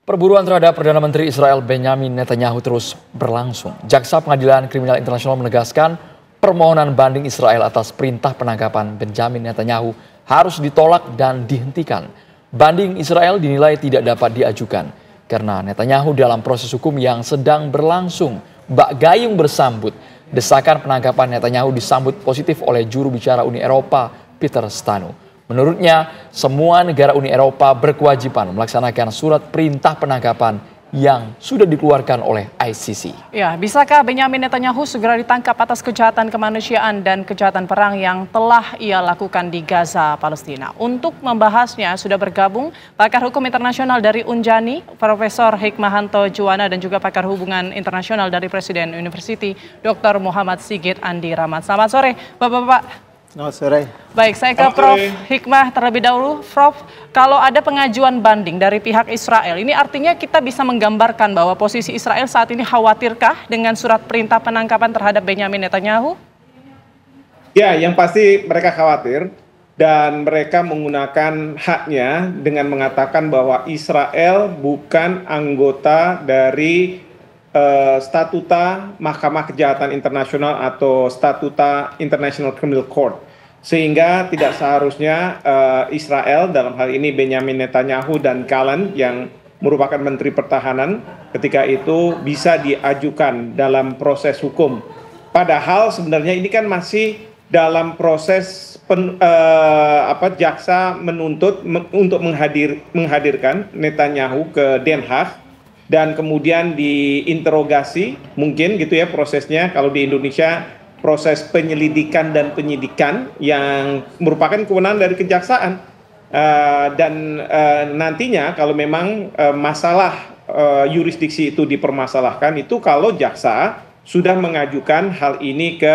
Perburuan terhadap Perdana Menteri Israel Benyamin Netanyahu terus berlangsung. Jaksa Pengadilan Kriminal Internasional menegaskan permohonan banding Israel atas perintah penangkapan Benyamin Netanyahu harus ditolak dan dihentikan. Banding Israel dinilai tidak dapat diajukan karena Netanyahu dalam proses hukum yang sedang berlangsung. Bak Gayung bersambut. Desakan penangkapan Netanyahu disambut positif oleh juru bicara Uni Eropa Peter Stanu. Menurutnya, semua negara Uni Eropa berkewajiban melaksanakan surat perintah penangkapan yang sudah dikeluarkan oleh ICC. Ya, bisakah Benyamin Netanyahu segera ditangkap atas kejahatan kemanusiaan dan kejahatan perang yang telah ia lakukan di Gaza, Palestina? Untuk membahasnya sudah bergabung pakar hukum internasional dari Unjani, Profesor Hikmahanto Juwana, dan juga pakar hubungan internasional dari Presiden University, Dr. Muhammad Sigit Andi Rahmat. Selamat sore, Bapak-bapak. Selamat sore. Baik, saya ke Prof. Hikmah terlebih dahulu. Prof, kalau ada pengajuan banding dari pihak Israel, ini artinya kita bisa menggambarkan bahwa posisi Israel saat ini khawatirkah dengan surat perintah penangkapan terhadap Benyamin Netanyahu? Ya, yang pasti mereka khawatir dan mereka menggunakan haknya dengan mengatakan bahwa Israel bukan anggota dari Statuta Mahkamah Kejahatan Internasional atau Statuta International Criminal Court, sehingga tidak seharusnya Israel, dalam hal ini Benyamin Netanyahu dan Gallant yang merupakan Menteri Pertahanan ketika itu, bisa diajukan dalam proses hukum. Padahal sebenarnya ini kan masih dalam proses jaksa menuntut untuk menghadirkan Netanyahu ke Den Haag dan kemudian diinterogasi, mungkin gitu ya prosesnya. Kalau di Indonesia proses penyelidikan dan penyidikan yang merupakan kewenangan dari kejaksaan, dan nantinya kalau memang masalah yurisdiksi itu dipermasalahkan, itu kalau jaksa sudah mengajukan hal ini ke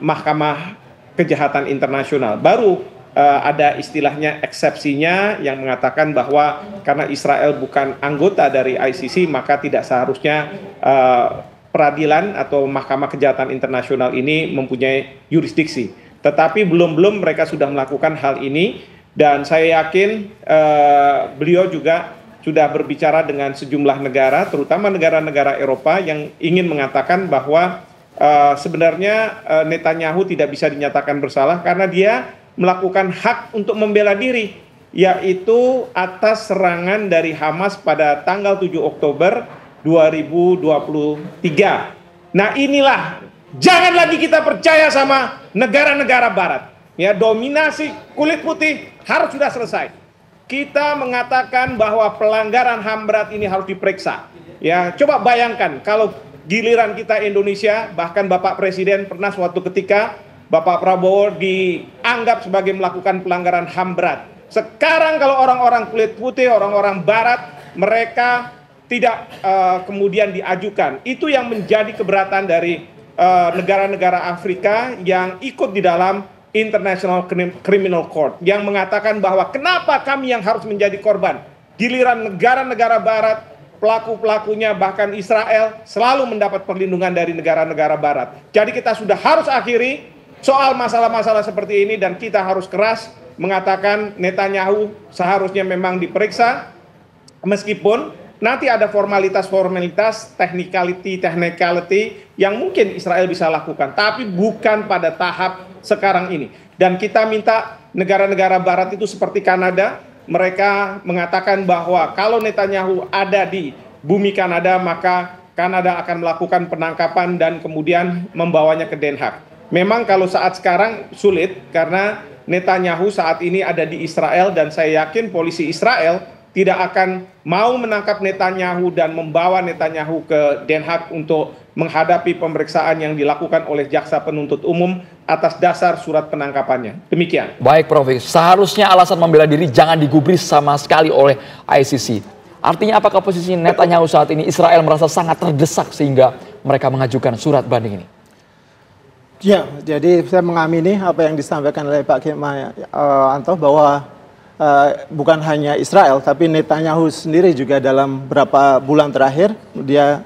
Mahkamah Kejahatan Internasional, baru ada istilahnya eksepsinya yang mengatakan bahwa karena Israel bukan anggota dari ICC, maka tidak seharusnya peradilan atau Mahkamah Kejahatan Internasional ini mempunyai yurisdiksi. Tetapi belum mereka sudah melakukan hal ini, dan saya yakin beliau juga sudah berbicara dengan sejumlah negara, terutama negara-negara Eropa yang ingin mengatakan bahwa sebenarnya Netanyahu tidak bisa dinyatakan bersalah karena dia melakukan hak untuk membela diri, yaitu atas serangan dari Hamas pada tanggal 7 Oktober 2023. Nah, inilah, jangan lagi kita percaya sama negara-negara barat. Ya, dominasi kulit putih harus sudah selesai. Kita mengatakan bahwa pelanggaran HAM berat ini harus diperiksa. Ya, coba bayangkan kalau giliran kita Indonesia, bahkan Bapak Presiden pernah suatu ketika Bapak Prabowo dianggap sebagai melakukan pelanggaran HAM berat. Sekarang kalau orang-orang kulit putih, orang-orang barat, mereka tidak kemudian diajukan. Itu yang menjadi keberatan dari negara-negara Afrika yang ikut di dalam International Criminal Court, yang mengatakan bahwa kenapa kami yang harus menjadi korban. Giliran negara-negara barat, pelaku-pelakunya bahkan Israel selalu mendapat perlindungan dari negara-negara barat. Jadi kita sudah harus akhiri soal masalah-masalah seperti ini, dan kita harus keras mengatakan Netanyahu seharusnya memang diperiksa, meskipun nanti ada formalitas, technicality yang mungkin Israel bisa lakukan, tapi bukan pada tahap sekarang ini. Dan kita minta negara-negara barat itu seperti Kanada, mereka mengatakan bahwa kalau Netanyahu ada di bumi Kanada, maka Kanada akan melakukan penangkapan dan kemudian membawanya ke Den Haag. Memang kalau saat sekarang sulit karena Netanyahu saat ini ada di Israel, dan saya yakin polisi Israel tidak akan mau menangkap Netanyahu dan membawa Netanyahu ke Den Haag untuk menghadapi pemeriksaan yang dilakukan oleh jaksa penuntut umum atas dasar surat penangkapannya. Demikian. Baik, Prof. Seharusnya alasan membela diri jangan digubris sama sekali oleh ICC. Artinya apakah posisi Netanyahu saat ini Israel merasa sangat terdesak sehingga mereka mengajukan surat banding ini? Ya, jadi saya mengamini apa yang disampaikan oleh Pak Hikmahanto bahwa bukan hanya Israel, tapi Netanyahu sendiri juga dalam beberapa bulan terakhir dia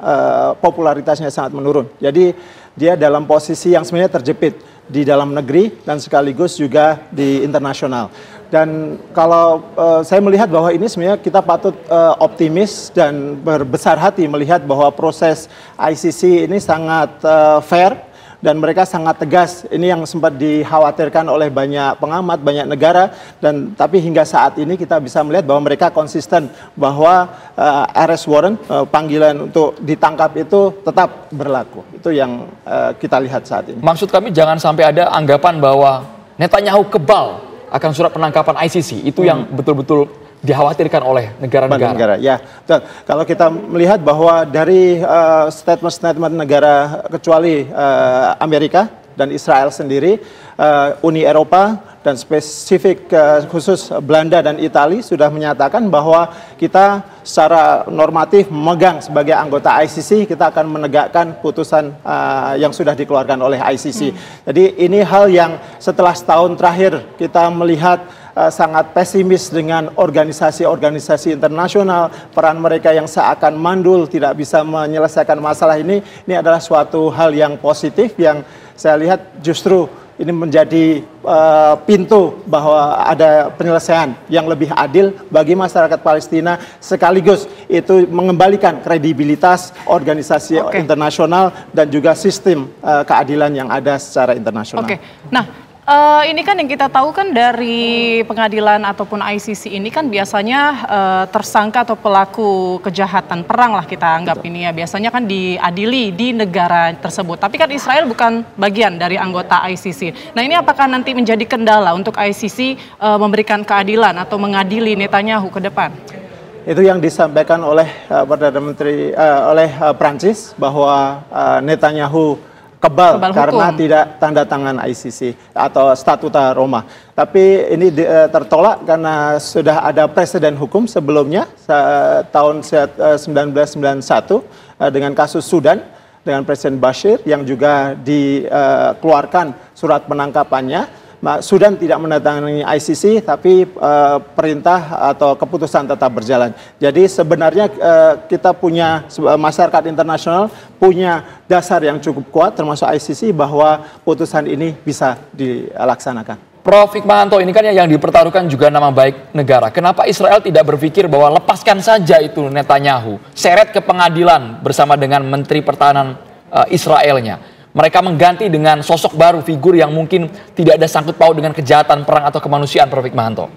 popularitasnya sangat menurun. Jadi dia dalam posisi yang sebenarnya terjepit di dalam negeri dan sekaligus juga di internasional. Dan kalau saya melihat bahwa ini sebenarnya kita patut optimis dan berbesar hati melihat bahwa proses ICC ini sangat fair dan mereka sangat tegas. Ini yang sempat dikhawatirkan oleh banyak pengamat, banyak negara, dan tapi hingga saat ini kita bisa melihat bahwa mereka konsisten bahwa arrest warrant, panggilan untuk ditangkap itu tetap berlaku. Itu yang kita lihat saat ini. Maksud kami jangan sampai ada anggapan bahwa Netanyahu kebal akan surat penangkapan ICC. Itu yang betul-betul dikhawatirkan oleh negara-negara. Ya, betul. Kalau kita melihat bahwa dari statement-statement negara kecuali Amerika dan Israel sendiri, Uni Eropa dan spesifik khusus Belanda dan Italia sudah menyatakan bahwa kita secara normatif memegang sebagai anggota ICC, kita akan menegakkan putusan yang sudah dikeluarkan oleh ICC. Jadi ini hal yang setelah setahun terakhir kita melihat sangat pesimis dengan organisasi-organisasi internasional, peran mereka yang seakan mandul tidak bisa menyelesaikan masalah ini adalah suatu hal yang positif yang saya lihat justru ini menjadi pintu bahwa ada penyelesaian yang lebih adil bagi masyarakat Palestina, sekaligus itu mengembalikan kredibilitas organisasi internasional dan juga sistem keadilan yang ada secara internasional. Nah, ini kan yang kita tahu kan dari pengadilan ataupun ICC ini kan biasanya tersangka atau pelaku kejahatan perang lah kita anggap ini ya. Biasanya kan diadili di negara tersebut. Tapi kan Israel bukan bagian dari anggota ICC. Nah, ini apakah nanti menjadi kendala untuk ICC memberikan keadilan atau mengadili Netanyahu ke depan? Itu yang disampaikan oleh Perdana Menteri oleh Prancis bahwa Netanyahu kebal karena tidak tanda tangan ICC atau Statuta Roma. Tapi ini tertolak karena sudah ada presiden hukum sebelumnya tahun 1991 dengan kasus Sudan dengan Presiden Bashir yang juga dikeluarkan surat penangkapannya. Sudan tidak menandatangani ICC, tapi perintah atau keputusan tetap berjalan. Jadi sebenarnya kita punya masyarakat internasional punya dasar yang cukup kuat termasuk ICC bahwa putusan ini bisa dilaksanakan. Prof. Hikmahanto, ini kan yang dipertaruhkan juga nama baik negara. Kenapa Israel tidak berpikir bahwa lepaskan saja itu Netanyahu, seret ke pengadilan bersama dengan Menteri Pertahanan Israelnya? Mereka mengganti dengan sosok baru, figur yang mungkin tidak ada sangkut paut dengan kejahatan perang atau kemanusiaan, Prof. Hikmahanto.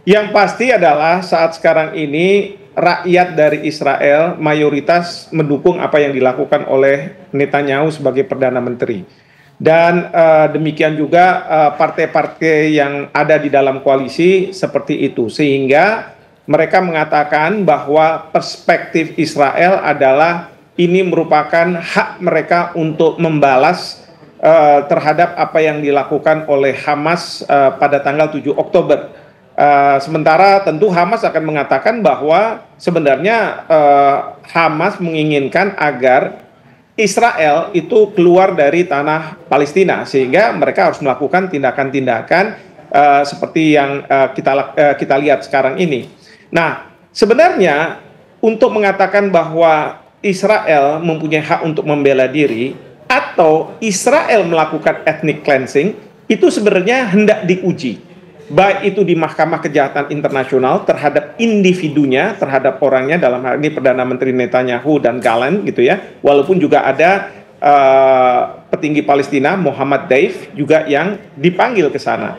Yang pasti adalah saat sekarang ini rakyat dari Israel mayoritas mendukung apa yang dilakukan oleh Netanyahu sebagai Perdana Menteri. Dan demikian juga partai-partai yang ada di dalam koalisi seperti itu. Sehingga mereka mengatakan bahwa perspektif Israel adalah ini merupakan hak mereka untuk membalas terhadap apa yang dilakukan oleh Hamas pada tanggal 7 Oktober. Sementara tentu Hamas akan mengatakan bahwa sebenarnya Hamas menginginkan agar Israel itu keluar dari tanah Palestina, sehingga mereka harus melakukan tindakan-tindakan seperti yang kita lihat sekarang ini. Nah, sebenarnya untuk mengatakan bahwa Israel mempunyai hak untuk membela diri atau Israel melakukan ethnic cleansing itu sebenarnya hendak diuji, baik itu di Mahkamah Kejahatan Internasional terhadap individunya, terhadap orangnya, dalam hal ini Perdana Menteri Netanyahu dan Gallant gitu ya, walaupun juga ada petinggi Palestina Muhammad Deif juga yang dipanggil ke sana,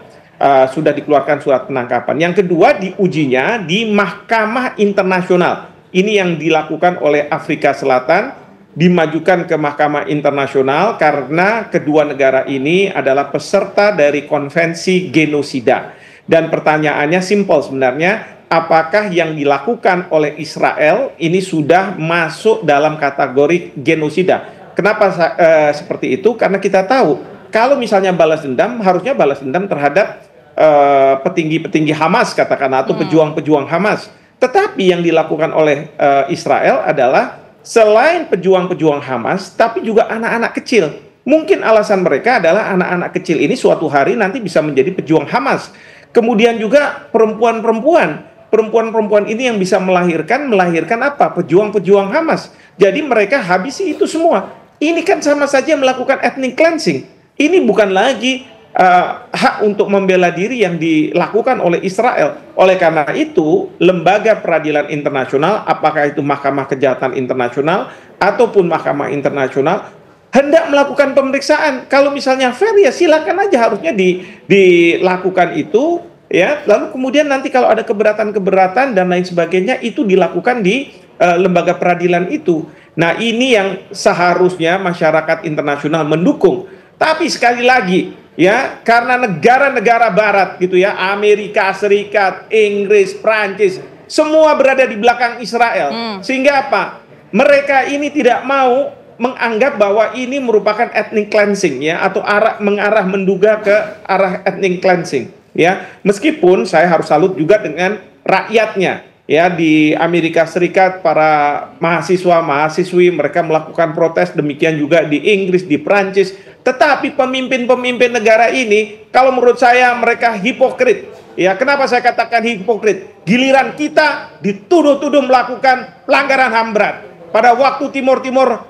sudah dikeluarkan surat penangkapan. Yang kedua, diujinya di Mahkamah Internasional. Ini yang dilakukan oleh Afrika Selatan, dimajukan ke Mahkamah Internasional karena kedua negara ini adalah peserta dari konvensi genosida. Dan pertanyaannya simpel sebenarnya, apakah yang dilakukan oleh Israel ini sudah masuk dalam kategori genosida? Kenapa seperti itu? Karena kita tahu, kalau misalnya balas dendam, harusnya balas dendam terhadap petinggi-petinggi Hamas katakanlah, atau pejuang-pejuang Hamas. Tetapi yang dilakukan oleh Israel adalah selain pejuang-pejuang Hamas, tapi juga anak-anak kecil. Mungkin alasan mereka adalah anak-anak kecil ini suatu hari nanti bisa menjadi pejuang Hamas. Kemudian juga perempuan-perempuan ini yang bisa melahirkan apa? Pejuang-pejuang Hamas. Jadi mereka habisi itu semua. Ini kan sama saja melakukan ethnic cleansing. Ini bukan lagi hak untuk membela diri yang dilakukan oleh Israel. Oleh karena itu, lembaga peradilan internasional, apakah itu Mahkamah Kejahatan Internasional ataupun Mahkamah Internasional, hendak melakukan pemeriksaan. Kalau misalnya fair, ya silakan aja, harusnya dilakukan itu, ya. Lalu kemudian nanti kalau ada keberatan-keberatan dan lain sebagainya, itu dilakukan di lembaga peradilan itu. Nah, ini yang seharusnya masyarakat internasional mendukung. Tapi sekali lagi, ya, karena negara-negara barat gitu ya, Amerika Serikat, Inggris, Prancis, semua berada di belakang Israel. Sehingga apa? Mereka ini tidak mau menganggap bahwa ini merupakan ethnic cleansing, ya, atau mengarah menduga ke arah ethnic cleansing, ya. Meskipun saya harus salut juga dengan rakyatnya, ya, di Amerika Serikat, para mahasiswa-mahasiswi mereka melakukan protes, demikian juga di Inggris, di Prancis. Tetapi pemimpin-pemimpin negara ini, kalau menurut saya mereka hipokrit. Ya, kenapa saya katakan hipokrit? Giliran kita dituduh-tuduh melakukan pelanggaran HAM berat. Pada waktu Timur Timur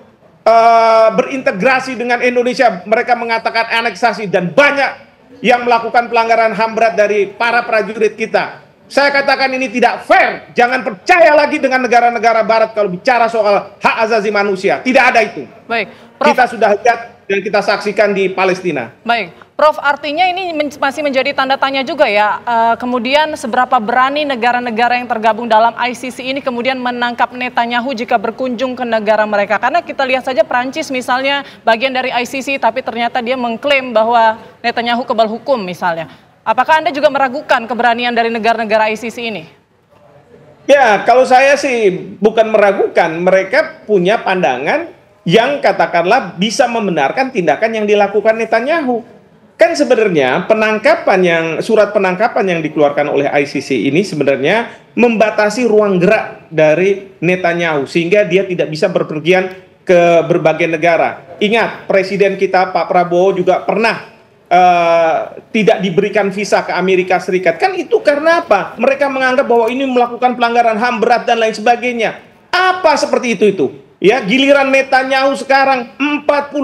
berintegrasi dengan Indonesia, mereka mengatakan aneksasi, dan banyak yang melakukan pelanggaran HAM berat dari para prajurit kita. Saya katakan ini tidak fair. Jangan percaya lagi dengan negara-negara barat kalau bicara soal hak asasi manusia. Tidak ada itu. Baik, Prof. Kita sudah lihat dan kita saksikan di Palestina. Baik, Prof, artinya ini masih menjadi tanda tanya juga ya, kemudian seberapa berani negara-negara yang tergabung dalam ICC ini kemudian menangkap Netanyahu jika berkunjung ke negara mereka. Karena kita lihat saja Prancis misalnya bagian dari ICC, tapi ternyata dia mengklaim bahwa Netanyahu kebal hukum misalnya. Apakah Anda juga meragukan keberanian dari negara-negara ICC ini? Ya, kalau saya sih bukan meragukan, mereka punya pandangan yang katakanlah bisa membenarkan tindakan yang dilakukan Netanyahu. Kan sebenarnya surat penangkapan yang dikeluarkan oleh ICC ini sebenarnya membatasi ruang gerak dari Netanyahu sehingga dia tidak bisa berpergian ke berbagai negara. Ingat, presiden kita Pak Prabowo juga pernah tidak diberikan visa ke Amerika Serikat. Kan itu karena apa? Mereka menganggap bahwa ini melakukan pelanggaran HAM berat dan lain sebagainya. Apa seperti itu? Ya, giliran Netanyahu sekarang 40.000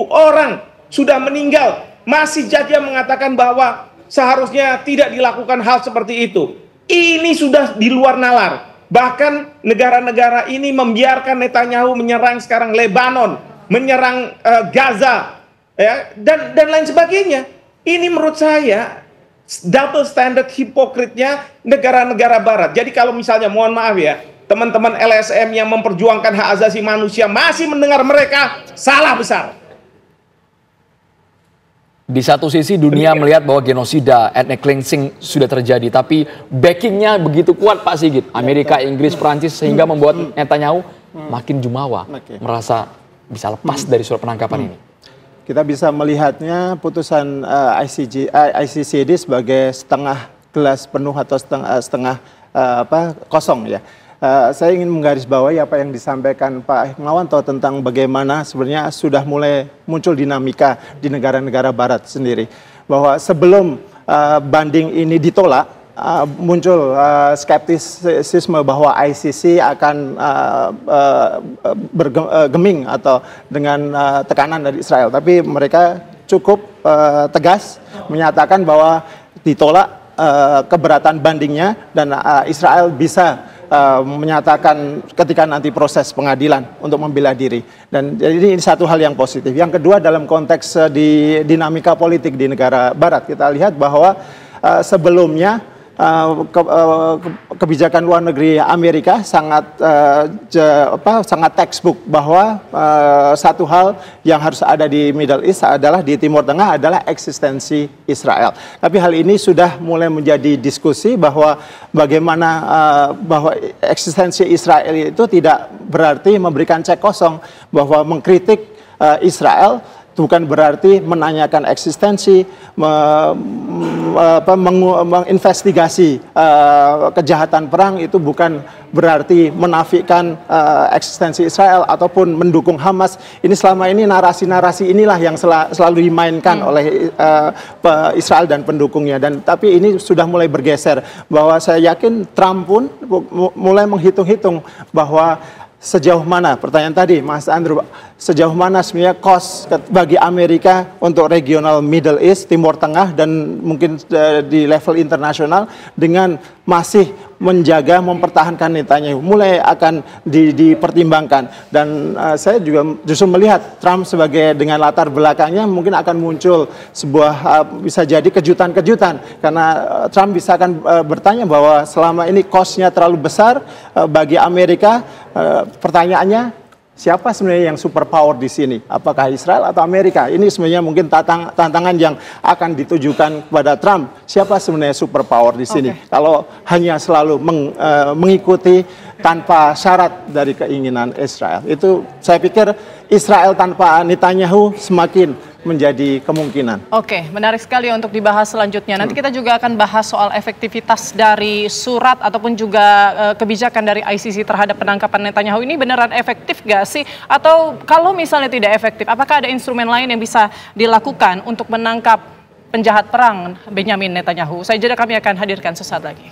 orang sudah meninggal, masih saja mengatakan bahwa seharusnya tidak dilakukan hal seperti itu. Ini sudah di luar nalar. Bahkan negara-negara ini membiarkan Netanyahu menyerang sekarang Lebanon, menyerang Gaza, ya, dan lain sebagainya. Ini menurut saya double standard hipokritnya negara-negara barat. Jadi kalau misalnya, mohon maaf ya, teman-teman LSM yang memperjuangkan hak asasi manusia masih mendengar mereka, salah besar. Di satu sisi dunia melihat bahwa genosida, ethnic cleansing sudah terjadi, tapi backingnya begitu kuat Pak Sigit, Amerika, Inggris, Prancis, sehingga membuat Netanyahu makin jumawa, merasa bisa lepas dari surat penangkapan ini. Kita bisa melihatnya putusan ICC ini sebagai setengah gelas penuh atau setengah kosong, ya. Saya ingin menggarisbawahi apa yang disampaikan Pak Hikmawanto tentang bagaimana sebenarnya sudah mulai muncul dinamika di negara-negara barat sendiri. Bahwa sebelum banding ini ditolak, muncul skeptisisme bahwa ICC akan bergeming atau dengan tekanan dari Israel. Tapi mereka cukup tegas menyatakan bahwa ditolak keberatan bandingnya dan Israel bisa menyatakan ketika nanti proses pengadilan untuk membela diri. Dan jadi ini satu hal yang positif. Yang kedua, dalam konteks di dinamika politik di negara barat, kita lihat bahwa sebelumnya kebijakan luar negeri Amerika sangat textbook bahwa satu hal yang harus ada di Middle East adalah di Timur Tengah adalah eksistensi Israel. Tapi hal ini sudah mulai menjadi diskusi bahwa bagaimana bahwa eksistensi Israel itu tidak berarti memberikan cek kosong, bahwa mengkritik Israel bukan berarti menanyakan eksistensi, menginvestigasi kejahatan perang itu bukan berarti menafikan eksistensi Israel ataupun mendukung Hamas. Ini selama ini narasi-narasi inilah yang selalu dimainkan oleh Israel dan pendukungnya. Tapi ini sudah mulai bergeser, bahwa saya yakin Trump pun mulai menghitung-hitung bahwa sejauh mana, pertanyaan tadi Mas Andrew, sejauh mana sebenarnya cost bagi Amerika untuk regional Middle East, Timur Tengah, dan mungkin di level internasional dengan masih menjaga, mempertahankan Netanyahu, mulai akan dipertimbangkan. Dan saya juga justru melihat Trump sebagai, dengan latar belakangnya mungkin akan muncul sebuah bisa jadi kejutan-kejutan, karena Trump bisa akan bertanya bahwa selama ini cost-nya terlalu besar bagi Amerika. Pertanyaannya, siapa sebenarnya yang superpower di sini? Apakah Israel atau Amerika? Ini sebenarnya mungkin tantangan yang akan ditujukan kepada Trump. Siapa sebenarnya superpower di sini? Kalau hanya selalu mengikuti tanpa syarat dari keinginan Israel. Itu saya pikir Israel tanpa Netanyahu semakin menjadi kemungkinan. Oke, menarik sekali untuk dibahas selanjutnya. Nanti kita juga akan bahas soal efektivitas dari surat ataupun juga kebijakan dari ICC terhadap penangkapan Netanyahu ini beneran efektif gak sih? Atau kalau misalnya tidak efektif, apakah ada instrumen lain yang bisa dilakukan untuk menangkap penjahat perang Benyamin Netanyahu? Usai jeda kami akan hadirkan sesaat lagi.